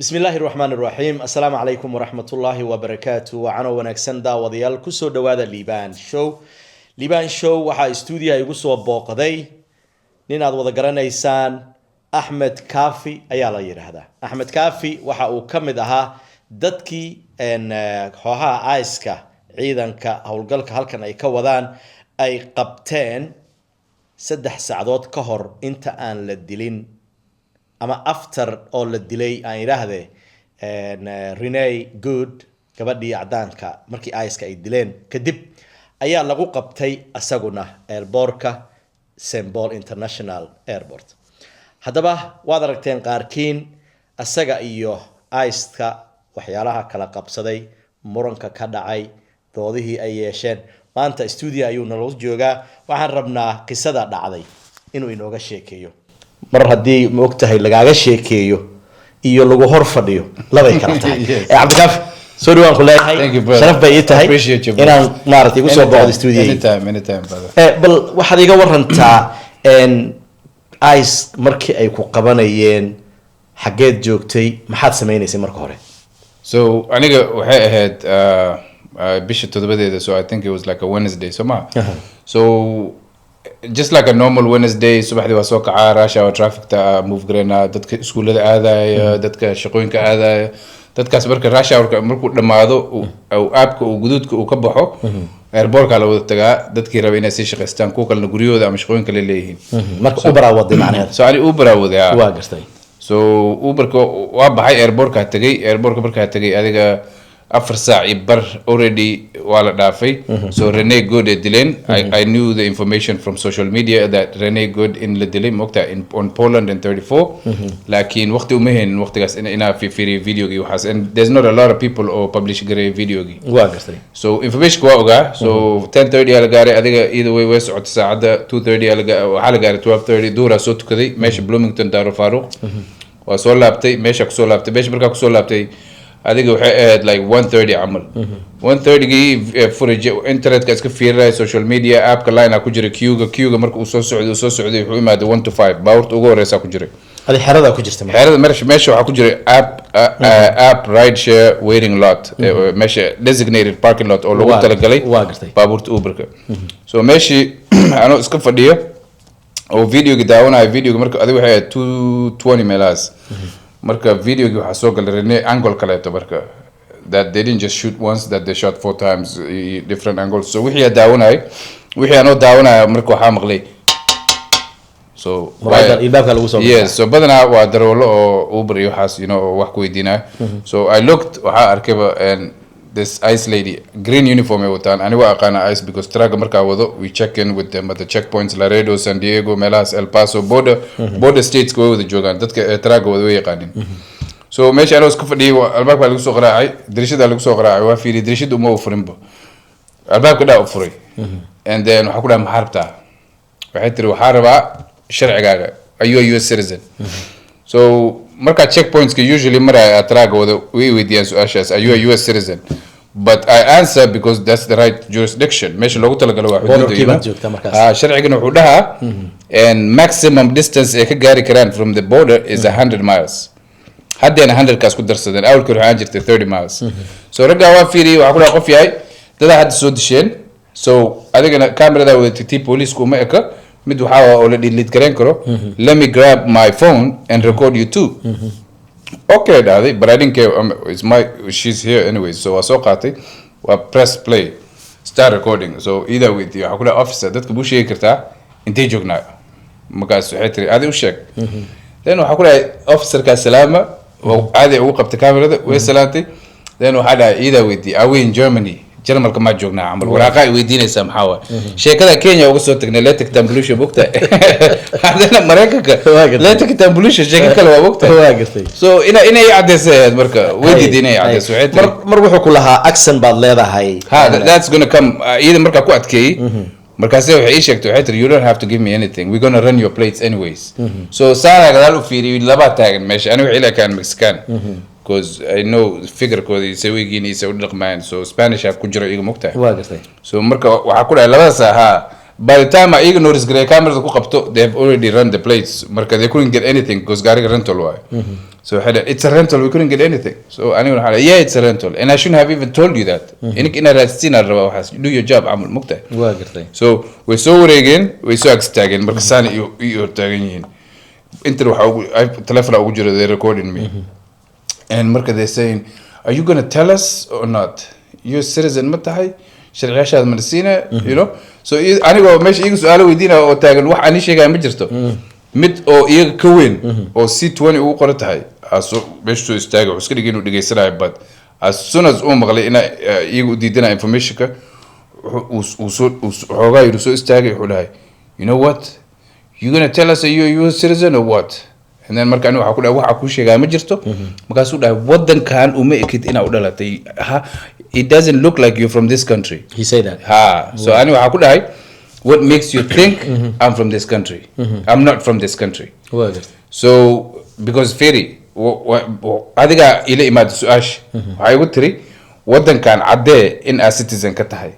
بسم الله الرحمن الرحيم السلام عليكم ورحمة الله وبركاته وعنا ونكسن دا وضيال كسو دوادا ليبان شو وحا استوديا يقصوا بوقضي نين عاد وضا قرانيسان أحمد كافي أيالا يرهدا أحمد كافي وحا وكمدها دادكي ان خوها آيسكا عيدانكا هولقالك هالكان اي كوادان اي قبتين 3 ساعدود كهر انت آن للدلين ama after oo la dilay aan yiraahday Renee Good gabadhii cadaanka markii ayska ay dileen kadib ayaa lagu qabtay asaguna airportka Symbol International Airport hadaba waad aragteen qaarkiin asaga iyo ayska waxyaalaha kala qabsaday muranka ka dhacay doodihii ay yeesheen maanta studio ayuu nala joogaa waxaan rabnaa qisada dhacday inuu inooga sheekeeyo mar hadii ma ogtahay lagaaga sheekeeyo iyo lagu hor fadhiyo labay kala tahay Cabdikaaf soo dhawaan ku leeyahay sharaf bay ii tahay inaan maartay ugu soo booqdo studio anytime brother bal waxaad iga warantaa ice markii ay ku qabanayeen xageed joogtay maxaad sameeynaysaa marka hore so aniga waxay ahayd bisha todobadeeda so I think it was like a Wednesday so just like a normal Wednesday subaxdii waa soo kacaa rush hour traffic ta move garena dadka iskuulada aadaya dadka shaqooyinka aadaya dadkaas marka rush hour markuu dhamaado oo aabka oo guduudka uu ka baxo airportka la wada tagaa dadkii rabay inay si shaqeystaan ku kala guriyooda ama shaqooyinka leeyihiin marka Uber wadi macnaheedu so ani Uber wadi waa gartay so Uberka waa baxay airportka marka tagay adiga 4 saac bar already wala dhaafay so Renee Good dilen I knew the information from social media that Renee Good in la dilay mogta on Poland in 34 laakiin waqti uma heen waqtigaas ina fi video gi waxaas and there's not a lot of people or publish gray video gi waa gartay so information waa ogaa so 10:30 ala gaaray adiga either way socod saacada 2:30 ala gaaray 12:30 duura soo tukaday meesha Bloomington Daro Faruq waa soo laabtay meesha ku soo laabtay markaa ku soo laabtay adiga waxay ahayd like 1:30 amal 1:30 gi footage internet ka iska fiiray social media app ka line ku jira queue marka uu soo socday wuxuu imaaday 1 to 5 baawrta ugu horeysa ku jiray adi xerada ku jirtay xerada meesha waxa ku jiray app ride share waiting lot meesha designated parking lot oo lagu talagalay baabuurta Uberka so meeshi ano iska fadhiyo oo video gi daawanay marka adiga waxay ahayd 2:20 meelaas marka video gi waxa soo galay Renee angle kale to marka that they didn't just shoot once that they shot 4 times different angles so wixii aan daawanay marka waxa maqlay so ilbaabka lagu soo yes so badana waa darawalo oo Uber iyo waxaas wax ku weydiinaa so I looked waxa arkayba and this ice lady green uniform ay wataan aniga aqaana ice because traga marka wado we check in with them at the checkpoints Laredo San Diego Melas El Paso border states go wada joogan dadka traga wada way yaqaanin so meesha aan isku fadhiyo albaabka lagu soo qaraacay dirishada lagu soo qaraacay waa fiiri dirishadu uma furinba albaabka dhaa u furay and then waxa ku dhahay maxarbta waxay tiri waxa rabaa sharcigaaga ayuu US citizen so marka checkpoints ka usually mara traga wada way weydiiyaan su'aashaas ayuu US citizen but I answer because that's the right jurisdiction meesha loogu talagalay waa xuduudda sharcigan wuxuu dhahaa and maximum distance ay ka gaari karaan from the border is 100 miles haddana 100 kaas ku darsadeen awalkii waxaan jirtay 30 miles so raga waa fiiri waxa ku dhahay qof yahay dad hadda soo disheen so adigana kamerada wadatay police kuma eka mid waxa oo la delete garan karo let me grab my phone and record you too okay daddy but I didn't care she's here anyway so I saw qaatay wa press play start recording so either with you waxa ku dhahay officer dadka buu sheegi kartaa intee joognaa markaas waxay tiri aad u sheeg then waxa ku dhahay officer ka salaama oo aad ugu qabtay kamerada way salaantay then waxa dhahay either with you are we in Germany Jarmalka ma joognaa amal waraaqa ay weydiinaysaa maxaa waa sheekada Kenya uga soo tagnay letter kitambulisho bogta hadana Mareykanka letter kitambulisho sheeka kale waa bogta so inay cadeysay marka weydii inay cadeyso mar wuxuu ku lahaa accent baad leedahay that's going to come either marka ku adkeey markaas waxay ii sheegtay waxay tiri you don't have to give me anything we're going to run your plates anyways so saara gadaal u fiiriyo laba taagan meesha anigu ilaa kan Mexican because I know figure koodi sawigiin isa u dhaqmaan so Spanish ku jiro iga mugtahay waa gartay so marka waxa ku dhahay labada saaha by the time I ignore his grey camera ku qabto they have already run the plates marka they couldn't get anything because gaariga rental waay So I had it's a rental, we couldn't get anything. So anyone had yeah, it's a rental. And I shouldn't have even told you that. In a do your job, عمل مقطع. So we're so again, we're so extagging, but كسان you're tagging. Inter telephone أوجر they're recording me. And marka they're saying, are you gonna tell us or not? You're a citizen متى شرعي هذا مرسينا, you know. So أنا بقول ماشي يجوا سؤال ويدينا أو تاجن واحد أنا شيء قاعد مجرته. mid oo iyaga ka weyn oo C20 uu qoran tahay aso meeshu istaago iska dhigeen uu dhageysanay but as soon as uu maqlay ina iyagu diidana information ka uu xoogaa yiri soo istaagay wuxuu lahay you know what you gonna tell us you're a citizen or what and then markaan waxa ku dhahay waxa ku sheegay ma jirto markaas uu dhahay wadankan uma ekid ina u dhalatay it doesn't look like you're from this country he said that so ani waxa ku dhahay what makes you think I'm from this country? I'm not from this country. So because Ferry, adiga ila imad su'ash, waxay ugu tiri wadankan cadee in a citizen ka tahay.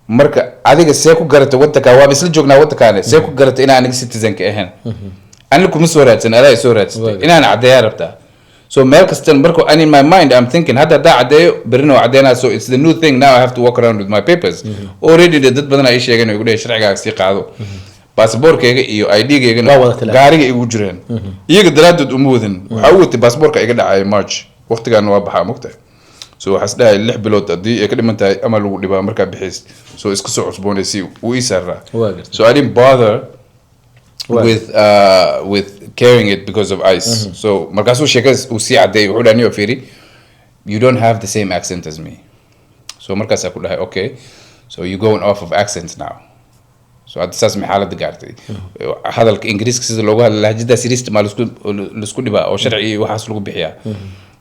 Marka adiga see ku garata wadanka waa isla joognaa wadankan see ku garata in aan citizen ka ahayn. Aan kuma soo raadsan aday soo raadsan inaan cadee rabtaa. So meel kasta marko and in my mind I'm thinking hadda cadeeyo berino cadeena so it's the new thing now I have to walk around with my papers already dad badan ay sheegeen igu dheey sharciga si qaado passportkayga iyo ID-gayga gaariga igu jireen iyaga daraadad uma wadan waxa uu watay passportka iga dhacay March waqtigan waa baxaa mugtay so waxaas dhahay 6 bilood hadii ay ka dhimantahay ama lagu dhibaa marka bixis so iska soo cusboonaysi uu isarra so I didn't bother with carrying it because of ICE. So markaasuu sheekadas uu sii cadeeyay wuxuu dhahay niyo Ferry you don't have the same accent as me. So markaas ku dhahay okay so you going off of accents now. So hadda saas xaalada gaartay hadalka Ingiriiska sida loogu hadlo lahjada sirista ma la isku dhibaa oo sharci waxaas lagu bixiyaa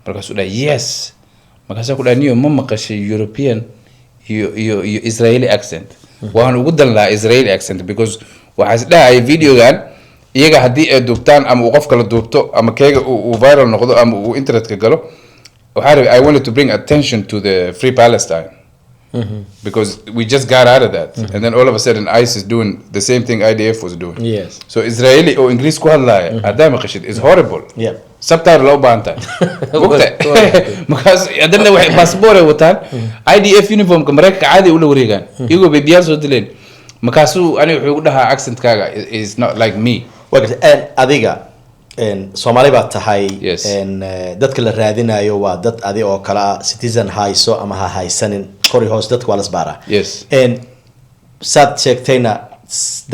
markaasuu dhahay yes markaasuu ku dhahay niyo ma maqashay European iyo Israeli accent waan ugu dan lahaa Israeli accent because waxaas dhahay videogan iyaga hadii ay duubtaan ama uu qof kala duubto ama keega uu viral noqdo ama uu internet ka galo waxa I wanted to bring attention to the Free Palestine because we just got out of that and then all of a sudden ICE is doing the same thing IDF was doing so Israeli or English ku hadlaya adama qashid is horrible subtitle loo baanta because adana wax passport ay wataan IDF uniform ka Mareykanka caadi u la wareegaan iyagu beebiyaal soo dileen markaasuu ani wuxuu u dhahaa accent kaaga is not like me adiga Soomaali baa tahay dadka la raadinayo waa dad adi oo kala citizen hayso ama ha haysanin kori hoos dadka waa la isbaaraa saad sheegtayna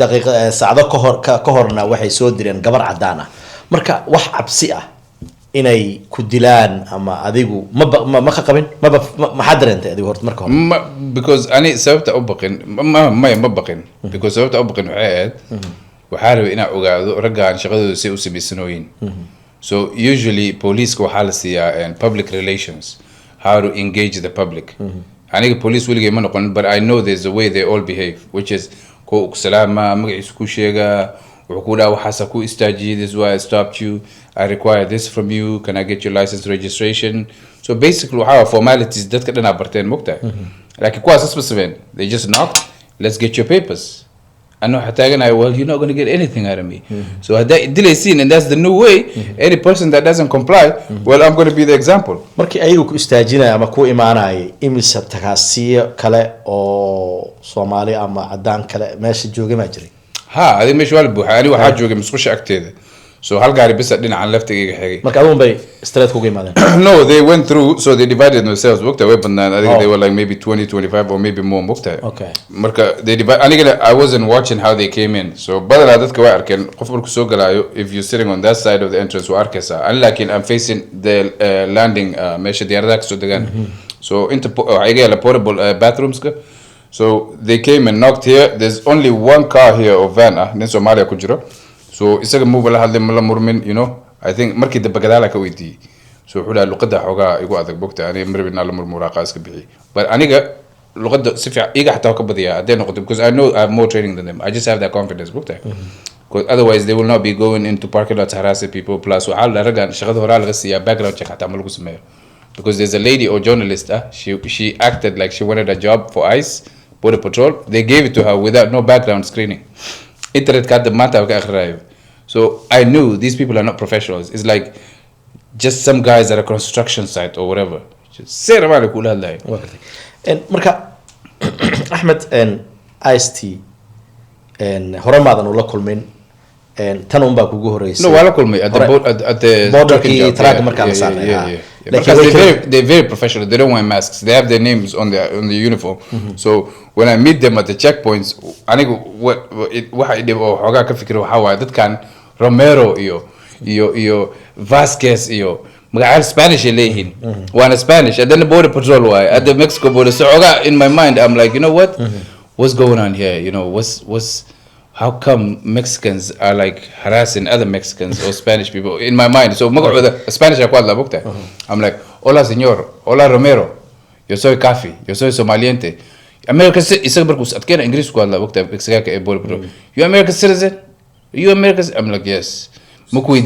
daqiiqo saacado ka horna waxay soo direen gabar cadaan ah marka wax cabsi ah inay ku dilaan ama adigu ma ka qabin ma xadareentay adigu horta marka hore because ani sababta u baqin ma baqin because sababta u baqin waxay ahayd waxaa rabay inaan ogaado raggaan shaqadooda si u samaysanooyin so usually police waxaa la siiyaa public relations how to engage the public aniga police weligay ma noqon but I know there's a way they all behave which is ko salaama magaciisa ku sheega wuxuu ku dhaw waxa ku istaajiyay this why I stopped you I require this from you can I get your license registration so basically waxa formalities dadka dhan barteen mugtaa laakiin kuwaas isbasbeen they just knocked let's get your papers أنا حتاجنا well you're not going to get anything out of me so هذا دليسين and that's the new way any person that doesn't comply well I'm going to be the example markii ayagu ku istaajinay ama ku imaanay imisa tagaasiyo kale oo Soomaali ama cadaan kale meesha joogay ma jiray adi meesha wal buuxaani waxa joogay musqusha agteeda so hal gaari bis dhinacan laftiga xigay marka adun bay straight ku yimaadeen no they went through so they divided themselves booked away banaan I think they were like maybe 20 25 or maybe more booked okay marka they divide I wasn't watching how they came in so badala dadka way arkeen qof markuu soo galaayo if you're sitting on that side of the entrance waa arkaysa unlike I'm facing the landing meesha diyaaradaha soo degan so into ayaga la portable bathrooms ka so they came and knocked here there's only one car here or van nin Soomaaliya ku jiro so isaga move la hadlay la murmin you know I think markii daba gadaala ka weydii so wuxuu dhahay luqada xogaa igu adag bogta ani marwina la murmuraa iska bixi but aniga luqada si fiican iga xataa ka badiyaa hadee noqoto because I know I have more training than them I just have that confidence bogta because otherwise they will not be going into parking lots harassing people plus waxa la ragan shaqada hore laga siiya background check xataa ma lagu sameeyo because there's a lady or journalist she acted like she wanted a job for ICE border patrol they gave it to her without no background screening internet ka maanta ka akhriyay so I knew these people are not professionals it's like just some guys at a construction site or whatever. Say rabaa kula hadlay. Marka Ahmed IST hore maadan ula kulmin tan un baa kugu horeysay. No, wala kulmay at the border track marka la saaray. Because they're very professional. They don't wear masks. They have their names on the uniform. So when I meet them at the checkpoints, anigu waxa idhibo xogaa ka fikiro waxa waaye dadkan Romero iyo Vasquez iyo magacaal Spanish leeyihiin. Waana Spanish. And then the border patrol waaye at the Mexico border. So in my mind I'm like, you know what? What's going on here? You know, how come Mexicans are like harassing other Mexicans or Spanish people in my mind? So Spanish I'm like, hola señor, hola Romero, yo soy Kafi, yo soy somaliente. American citizen, English you American citizen? You American? I'm like, yes. Because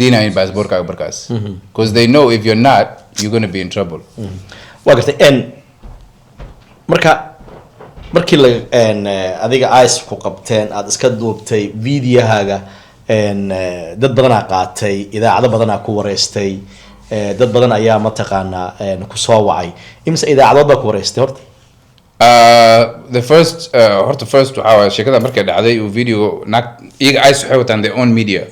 they know if you're not, you're going to be in trouble. markii adiga ice ku qabteen aad iska duubtay videohaaga dad badan qaatay idaacado badan ku wareystay dad badan ayaa ma taqaana ku soo wacay imsa idaacadood baa ku wareystay horta the first waxa sheekada markay dhacday oo video iyaga ice waxay wataan their own media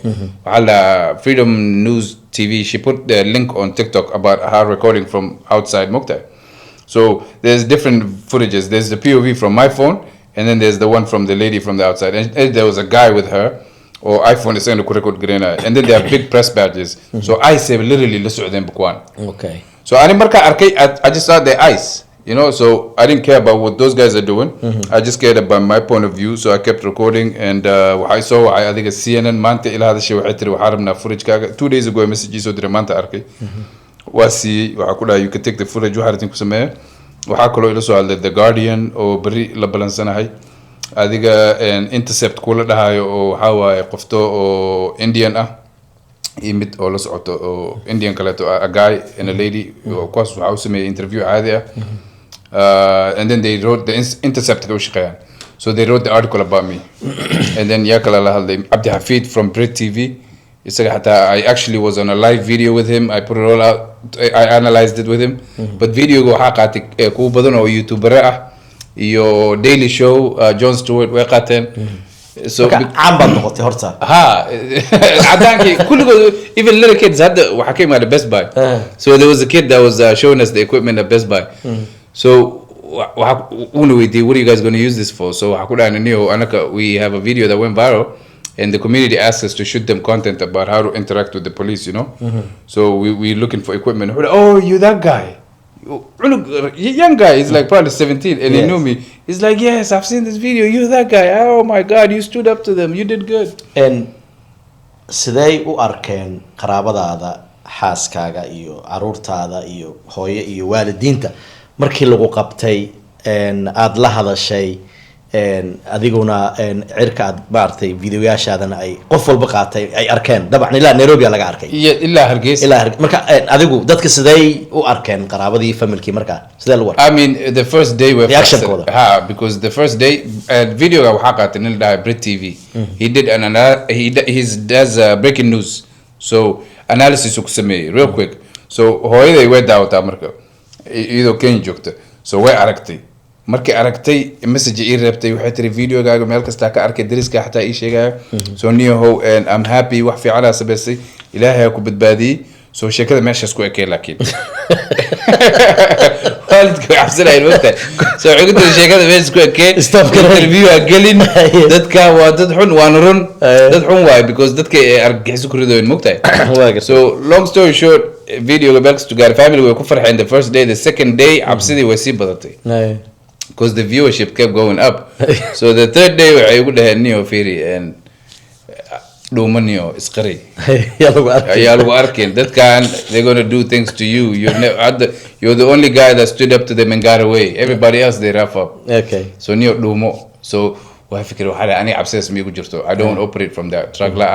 waxa Freedom News TV, she put the link on TikTok about her recording from outside Mukta. So there's different footages. There's the POV from my phone, and then there's the one from the lady from the outside. And there was a guy with her, or iPhone is saying the and then they have big press badges. So I say literally listen to them. Okay. So I just saw their eyes, you know. So I didn't care about what those guys are doing. I just cared about my point of view. So I kept recording, and I saw I think CNN manta ila hada shay waxay harabna footage kaga 2 days ago message so dire manta arkay. واسي وحكولا you can take the footage وحارتين كسمة وحكولو إلى سؤال the Guardian أو بري لبلان سنة هاي هذيك intercept كل ده هاي أو هوا قفتو أو Indian يمت أو لسعته أو Indian كلاتو a guy and a lady وقاس وحوسمي interview عادية and then they wrote the intercept كوش قيان so they wrote the article about me and then ياكل الله هذا عبد حفيد from Brit TV. I actually was on a live video with him. I put it all out. I analyzed it with him. But video go حقاتك كو بدون أو يوتيوبر يو daily show Jon Stewart وقاتن. So عم بنقطة هرتا. عدانك كل even little kids had وحكيم على Best Buy. So there was a kid that was showing us the equipment at Best Buy. So what are you guys going to use this for? So we have a video that went viral. And the community asked us to shoot them content about how to interact with the police, you know. So we're looking for equipment. Oh, you that guy? Young guy. He's like probably 17, and he knew me. He's like, yes, I've seen this video. You that guy? Oh my God, you stood up to them. You did good. And siday u arkeen qaraabadaada xaaskaaga iyo aruurtaada iyo hooyo iyo waalidiinta markii lagu qabtay aad la hadashay adiguna cirka aad baartay videoyaashaadana ay qof walba qaatay ay arkeen dabcan ilaa Nairobi laga arkay ilaa Hargeysa marka adigu dadka siday u arkeen qaraabadii familkii marka sidee lagu arkay I mean the first day we reaction because the first day video ga waxa qaatay nin dhahay Brit TV he did he does breaking news so analysis ku sameeyay real quick so hooyaday way daawata marka iyadoo Kenya joogta so way aragtay markii aragtay message ii reebtay waxay tiri videogaaga meel kasta ka arkay dariska xataa ii sheegay so niyahow and I'm happy wax fiican ah sabeysay ilaahay ku badbaadiyay so sheekada meeshaas ku ekay laakiin waalidku xabsanay waqti so ugu sheekada meeshaas ku ekay interview galin dadka waa dad xun waan run dad xun waay because dadka argagixis ku ridooyin mugtay so long story short video meel kasta gaar family way ku farxeen the first day the second day absidii way sii badatay because the viewership kept going up. So the third day I would have Neo Ferry and Domanio Iskari. Yalu Arkeen. That can they're gonna do things to you. You're the only guy that stood up to them and got away. Everybody else they wrap up. Okay. So Neo Domo. So I figure I access me I don't operate from that. Tragla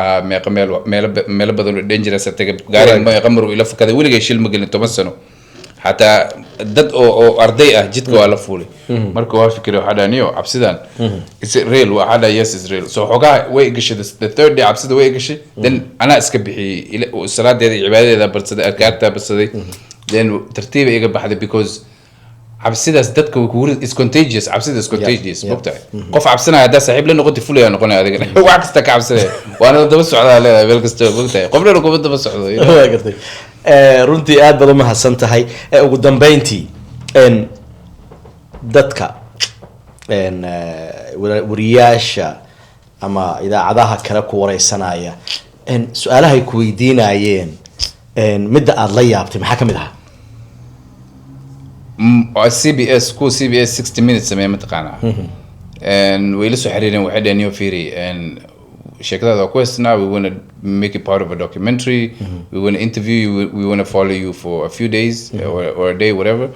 Melabadon dangerous at the garden by Kamru Ilafka the Williga Shilmagil Tomasano. حتى dad oo arday ah jidka waa la fuulay marka waa fikir waxa dhaaniyo cabsidan is it real waxa dhaa yes is real so xogaa way gashay the third day cabsida way gashay then ana iska bixiyay salaadeeda cibaadadeeda barsaday arkaarta barsaday then tartiib iga baxday because cabsidaas dadka is contagious cabsida is contagious bogtahay qof cabsanaya hada saaxiib la noqotay fulaya noqonay adiga wax kasta ka cabsanaya waana daba socdaa leedahay meel kasta bogtahay qofna kuma daba socdo waa gartay runtii aad baad u mahadsan tahay ugu dambeyntii dadka wariyaasha ama idaacadaha kale ku wareysanaya su-aalaha ay ku weydiinayeen midda aad la yaabtay maxaa ka mid ahaa CBS 60 minutes samee mataqaanaa way la soo xiriireen waxay dhaheen fiiri shirkadada questna we want to make it part of a documentary we want to interview you we want to follow you for a few days or a day whatever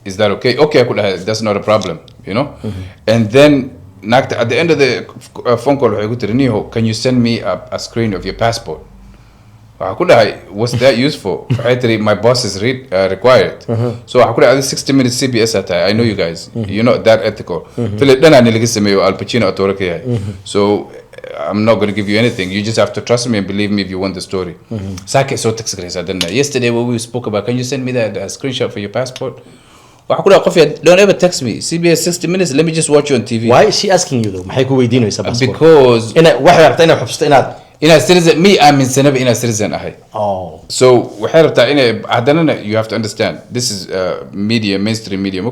is that okay I could that's not a problem you know and then at the end of the phone call waxay ku tiri Niho can you send me a screen of your passport I could what's that used for my boss is required so I could have 60 minutes CBS at I know you guys you're not that ethical then Al Pacino so I'm not going to give you anything you just have to trust me and believe me if you want the story yesterday when we spoke about can you send me that screenshot for your passport don't ever text me CBS 60 minutes let me just watch you on TV why is she asking you though because in a citizen me I'm in a citizen so you have to understand this is media mainstream media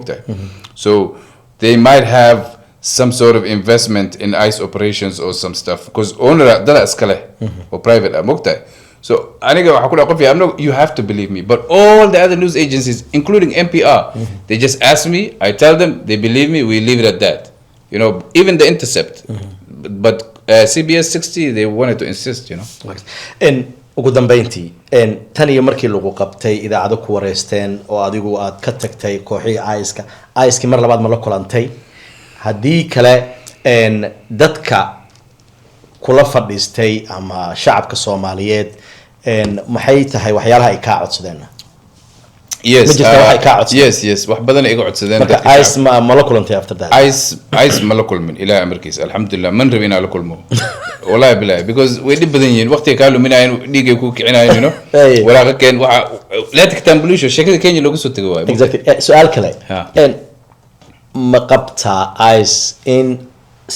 so they might have some sort of investment in ICE operations or some stuff because owner or private so you have to believe me but all the other news agencies including NPR they just ask me I tell them they believe me we leave it at that even the Intercept but CBS 60 they wanted to insist ugu dambeyntii tan iyo markii lagu qabtay idaacado ku wareysteen oo adigu aad ka tagtay kooxii ICE mar labaad ma la kulantay hadii kale dadka kula fadhiistay ama shacabka Soomaaliyeed maxay tahay waxyaalaha ay ka codsadeen yes wax badan iga codsadeen dadka ICE ma la kulantay after that ICE ma la kulmin ilaa amarkiis alxamdulillah man rabina la kulmo wallahi billahi because way dib badan yihiin waqti ka luminayeen dhigay ku kicinayeen walaqa keen waxa la tagtaan bulisho shakada Kenya lagu soo tagay waay exactly su'aal kale ma qabta ICE in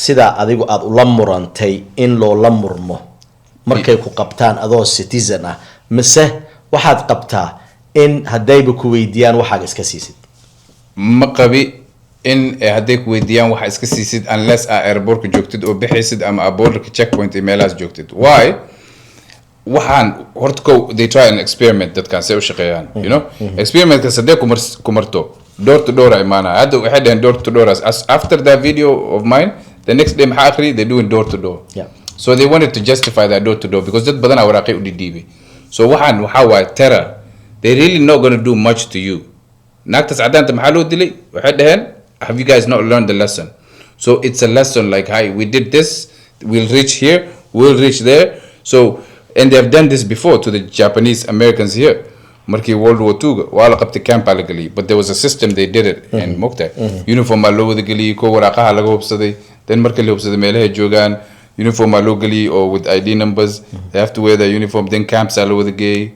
sida adigu aad ula murantay in loo la murmo markay ku qabtaan adoo citizen ah mise waxaad qabtaa in hadayba ku weydiiyaan waxa iska siisid ma qabi in haday ku weydiiyaan waxa iska siisid unless airport joogtid oo bixisid ama border checkpoint emails joogtid why waxaan horta they try an experiment that can say u shaqeeyaan experiment ka saddex ku marto door to door imaana hada waxay dhaheen door to door as after that video of mine the next day they're doing door to door so they wanted to justify that door to door because dad badan waraaqay u dhidhiibay so waxa waa terror they really not going to do much to you naagtas cadaanta maxaa loo dilay waxay dhaheen have you guys not learned the lesson so it's a lesson like hi we did this we'll reach here we'll reach there so and they have done this before to the Japanese Americans here markii World War II waa la qabtay camp la galiyay but there was a system they did it and mogta uniform loo wada galiyay ko waraaqaha laga hubsaday then markii la hubsaday meelaha joogan uniform loo galiyay or with ID numbers they have to wear their uniform then camps loo wada geeyay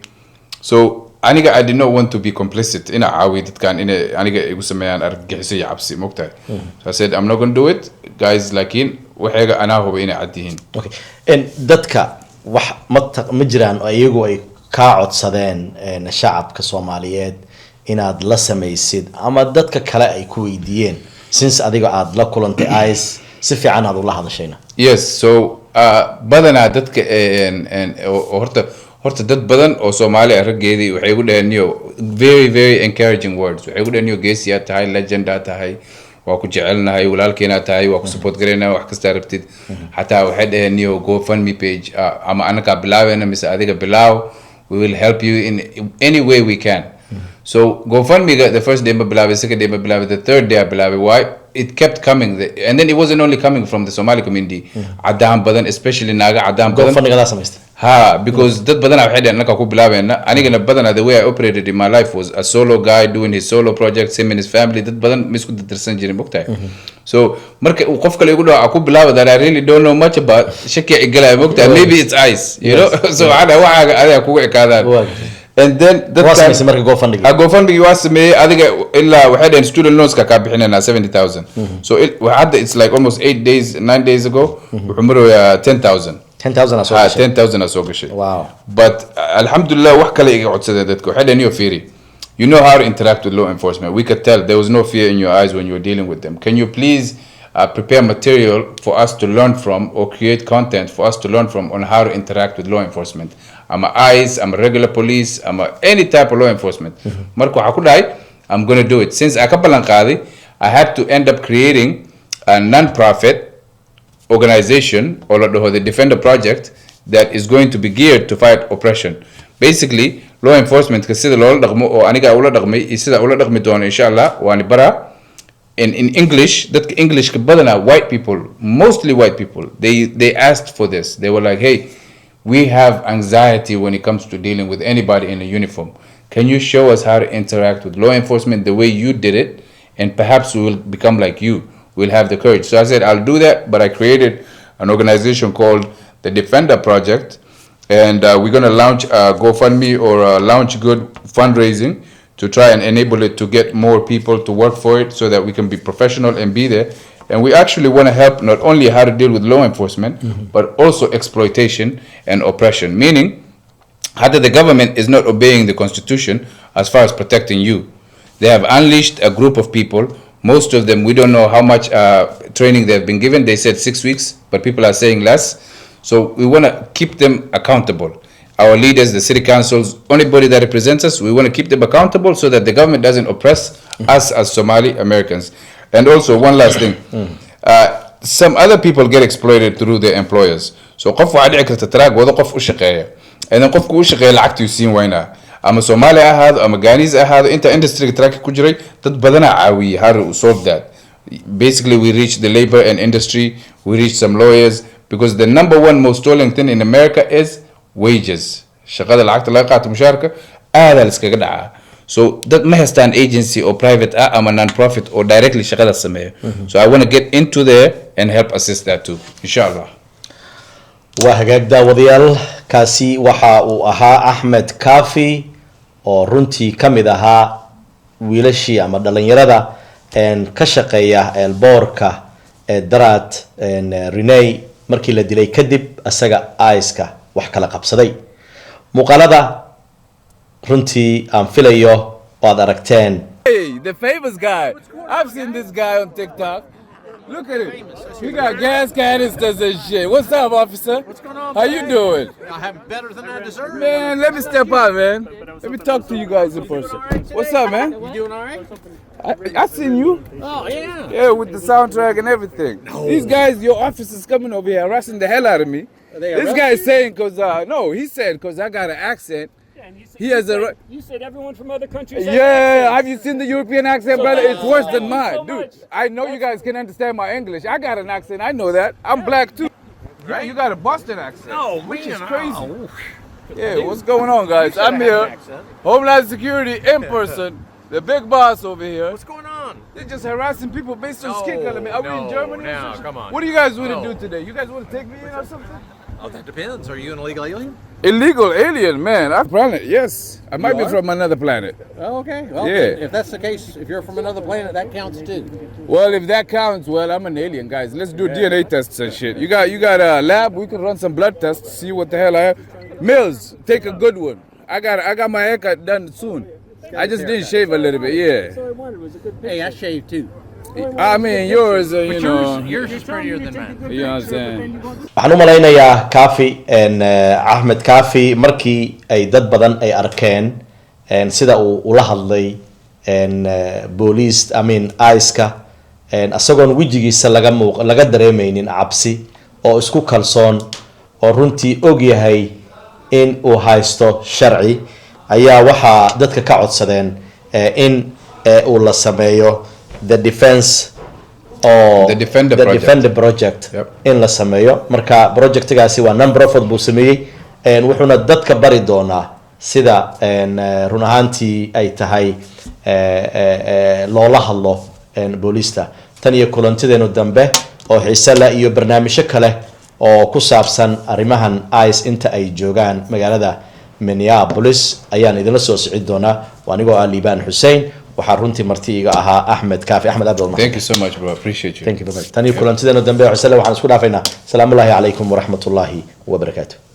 so aniga I did not want to be complicit in caawi dadkan in aniga igu sameeyaan argagixiso iyo cabsi mogta so I said I'm not going to do it guys laakiin waxayga ana hubo inay cad yihiin okay dadka wax ma jiraan ayagu ay ka codsadeen shacabka Soomaaliyeed inaad la samaysid ama dadka kale ay ku weydiiyeen since adiga aad la kulantay ICE si fiican aad ula hadashayna yes so badana dadka horta dad badan oo Soomaali arageedii waxay ugu dhaheen very very encouraging words waxay ugu dhaheen geesiya tahay legend tahay waa ku jecelnahay walaalkeena tahay waa ku support gareynaa wax kasta rabtid hatta waxay dhaheen GoFundMe page ama anaka bilaawena mise adiga bilaaw we will help you in any way we can so GoFundMe the first day bilaaway second day bilaaway the third day bilaaway why it kept coming and then it wasn't only coming from the Somali community adaan badan especially naga adaan badan GoFundMe gada samaystay because dad badan waxay dhaheen anaka ku bilaabeena anigana badan the way I operated in my life was a solo guy doing his solo projects, him and his family, dad badan ma isku darsan jirin mogtahay. So marka uu qof kale igu dhaco ku bilaabo that I really don't know much about shaki igalay mogtahay, maybe it's ice, you know. So ana waxa adiga kugu ekaadaan. And then dadka marka GoFundMe was sameeyay adiga illa waxay dhaheen student loans ka bixinayna 70,000. So it's like almost 9 days ago wuxuu maraya 10,000. 10,000 asoo gashay. Wow. But alhamdulillah wax kale iga codsaday dadku waxay dhaheen fear. You know how to interact with law enforcement. We could tell there was no fear in your eyes when you were dealing with them. Can you please prepare material for us to learn from or create content for us to learn from on how to interact with law enforcement? I'm a ICE, I'm a regular police, I'm a any type of law enforcement. Marko waxa ku dhahay I'm going to do it. Since I ballan qaaday, I had to end up creating a non-profit organization or the Defender Project that is going to be geared to fight oppression. Basically, law enforcement sida loola dhaqmo oo aniga ula dhaqmay iyo sida ula dhaqmi doono inshallah waan bara in English. That English ka badana white people, mostly white people, they asked for this. They were like, hey, we have anxiety when it comes to dealing with anybody in a uniform. Can you show us how to interact with law enforcement the way you did it, and perhaps we will become like you. We'll have the courage. So I said, I'll do that, but I created an organization called the Defender Project, and we're going to launch a GoFundMe or a Launch Good fundraising to try and enable it to get more people to work for it so that we can be professional and be there. And we actually want to help not only how to deal with law enforcement, but also exploitation and oppression, meaning how the government is not obeying the Constitution as far as protecting you. They have unleashed a group of people. Most of them, we don't know how much training they've been given. They said 6 weeks, but people are saying less. So we want to keep them accountable. Our leaders, the city councils, anybody that represents us, we want to keep them accountable so that the government doesn't oppress us as Somali Americans. And also, one last thing. Some other people get exploited through their employers. So qof waxa dhici karta track wada qof u shaqeeya. And then qofku u shaqeeya lacagtu siin wayna. Ama Soomaali ahaado ama Ghanese ahaado inta industry track ku jiray dad badana caawiye how to solve that. Basically we reach the labor and industry, we reach some lawyers, because the number one most stolen thing in America is wages. Shaqada lacagta laga qaato mushaarka aad la iskaga dhaca. So that ma haystaan agency or private ama non-profit or directly shaqada sameeyo. So I want to get into there and help assist that too, inshallah. waa hagaag daawadayaal kaasi waxa uu ahaa Axmed Kaafi oo runtii kamid ahaa wiilashii ama dhalinyarada ka shaqeeya elboorka daraad Renee markii la dilay kadib asaga ICE-ka wax kala qabsaday muuqaalada runtii aan filayo waad aragteen. Hey, the famous guy. I've seen this guy on TikTok. Look at him. He got gas canisters and shit. What's up, officer? What's going on? How you doing? I'm better than I deserve. Man, let me step out, man. Let me talk to you guys in person. What's up, man? You doing all right? I seen you. Oh, yeah. Yeah, with the soundtrack and everything. No. These guys, your officers coming over here harassing the hell out of me. This guy is saying, no, he said, because I got an accent. He has a. You said everyone from other countries. Yeah, have you seen the European accent, brother? It's worse than mine, so dude. much. I know you guys can understand my English. I got an accent. I know that. I'm black too. Right? You got a Boston accent. Oh, which man, is crazy. oh. Yeah, what's going on, guys? You should I'm have had here, an accent. Homeland Security in person. The big boss over here. What's going on? They're just harassing people based on skin color. Man. Are we in no, Germany? or no, something? come on. What do you guys want No. to do today? You guys want to take me in or something? Oh, that depends. Are you an illegal alien? Illegal alien, man. I'm planet. Yes, I might be are? from another planet. Oh, okay. Well, Yeah. if that's the case, if you're from another planet, that counts too. Well, if that counts, well, I'm an alien, guys. Let's do DNA tests and shit. You got a lab? We can run some blood tests, see what the hell I have. Mills, take a good one. I got my haircut done soon. I just didn't shave a little bit, yeah. So I wondered, was a good picture. Hey, I shaved too. I mean, yours, you know. Yours is prettier than mine. You know what I'm saying? waxaan u malaynayaa Kaafi Axmed Kaafi markii ay dad badan ay arkeen sida uu ula hadlay booliis ICE-ka asagoon wejigiisa laga dareemaynin cabsi oo isku kalsoon oo runtii og yahay in uu haysto sharci ayaa waxa dadka ka codsadeen in uu la sameeyo the defense or The Defender Project. Defender Project Yep. in la sameeyo marka projectgaasi waa non-profit buu sameeyay wuxuuna dadka bari doonaa sida run ahaantii ay tahay loola hadlo booliista tan iyo kulantideenu dambe oo xiise leh iyo barnaamijyo kale oo ku saabsan arrimahan ICE inta ay joogaan magaalada Minneapolis ayaan idinla soo socon doonaa anigoo ah Liibaan Xuseen waxaa runtii marti iga ahaa Axmed Kaafi Axmed Abdul Thank you so much, bro. Appreciate you. Thank you very much tan iyo kulantideenu dambe oo xiise leh waxaan isku dhaafaynaa salaamu alaykum wa rahmatullahi wa barakatuh